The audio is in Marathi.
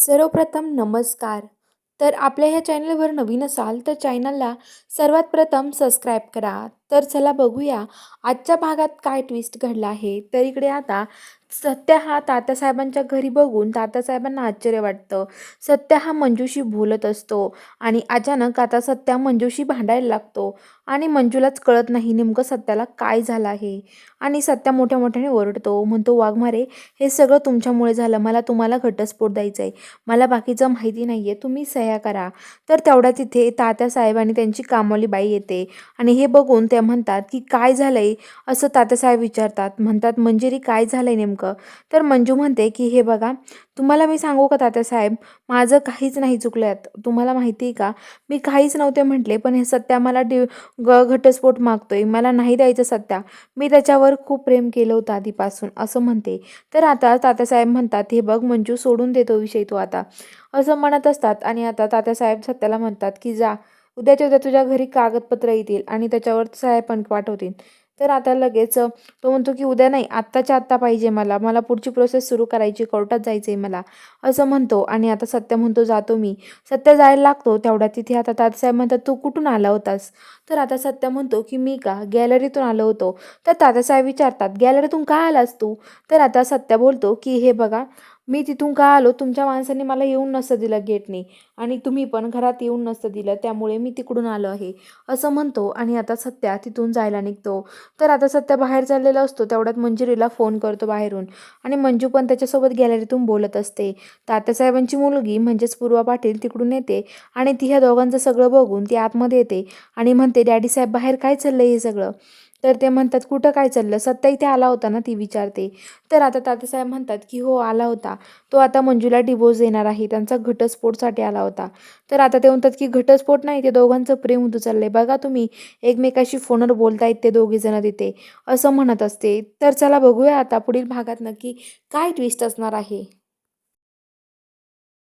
सर्वप्रथम नमस्कार. तर आपल्या ह्या चॅनलवर नवीन असाल तर चॅनलला सर्वात प्रथम सबस्क्राईब करा. तर चला बघूया आजच्या भागात काय ट्विस्ट घडला आहे. तर इकडे आता सत्य हा तात्यासाहेबांच्या घरी बघून तात्यासाहेबांना आश्चर्य वाटतं. सत्य हा मंजूशी बोलत असतो आणि अचानक आता सत्या मंजूशी भांडायला लागतो आणि मंजूलाच कळत नाही नेमकं सत्याला काय झालं आहे. आणि सत्या मोठ्या मोठ्याने ओरडतो, म्हणतो, वाघमारे हे सगळं तुमच्यामुळे झालं. मला तुम्हाला घटस्फोट द्यायचा आहे. मला बाकीचं माहिती नाही आहे, तुम्ही सह्या करा. तर तेवढ्या तिथे तात्यासाहेब आणि त्यांची कामवाली बाई येते आणि हे बघून त्या म्हणतात की काय झालंय असं तात्यासाहेब विचारतात. म्हणतात, मंजिरी काय झालंय नेमकं? तर मंजू म्हणते की हे बघा, तुम्हाला मी सांगू का तात्यासाहेब, माझं काहीच नाही चुकल्यात. तुम्हाला माहिती आहे का, मी काहीच नव्हते म्हटले, पण हे सत्या मला घटस्फोट मागतोय. मला नाही द्यायचं सत्या. मी त्याच्यावर खूप प्रेम केलं होतं आधीपासून, असं म्हणते. तर आता तात्यासाहेब म्हणतात, हे बघ मंजू, सोडून देतो विषय तू आता, असं म्हणत असतात. आणि आता तात्यासाहेब सत्याला म्हणतात की जा, उद्याच्या उद्या तुझ्या घरी कागदपत्र येतील आणि त्याच्यावर सह्या पण पाठवतील. तर आता लगेच तो म्हणतो की उद्या नाही, आत्ताच्या आत्ता पाहिजे मला, मला पुढची प्रोसेस सुरू करायची, कोर्टात जायचं आहे मला, असं म्हणतो. आणि आता सत्य म्हणतो जातो मी. सत्य जायला लागतो तेवढ्या तिथे आता तात्यासाहेब म्हणतात, तू कुठून आला होतास? तर आता सत्य म्हणतो की मी का, गॅलरीतून आलो होतो. तर तात्यासाहेब विचारतात, गॅलरीतून का आलास तू? तर आता सत्य बोलतो की हे बघा, मी तिथून का आलो, तुमच्या माणसांनी मला येऊन नसतं दिलं गेटने आणि तुम्ही पण घरात येऊन नसतं दिलं, त्यामुळे मी तिकडून आलो आहे, असं म्हणतो. आणि आता सत्या तिथून जायला निघतो. तर आता सत्या बाहेर चाललेला असतो तेवढ्यात मंजिरीला फोन करतो बाहेरून आणि मंजू पण त्याच्यासोबत गॅलरीतून बोलत असते. तात्यासाहेबांची मुलगी म्हणजेच पूर्वा पाटील तिकडून येते आणि ती ह्या दोघांचं सगळं बघून ती आतमध्ये येते आणि म्हणते, डॅडी साहेब बाहेर काय चाललंय हे सगळं? तर ते म्हणतात, कुठं काय चाललं, सत्या इथे आला होता ना, ती विचारते. तर आता तात्यासाहेब म्हणतात की हो आला होता, तो आता मंजूला डिवोर्स देणार आहे, त्यांचा घटस्फोटसाठी आला होता. तर आता ते म्हणतात की घटस्फोट नाही, ते दोघांचं प्रेम होतं चाललंय, बघा तुम्ही एकमेकाशी फोनवर बोलतायत ते दोघे जण तिथे, असं म्हणत असते. तर चला बघूया आता पुढील भागात नक्की काय ट्विस्ट असणार आहे.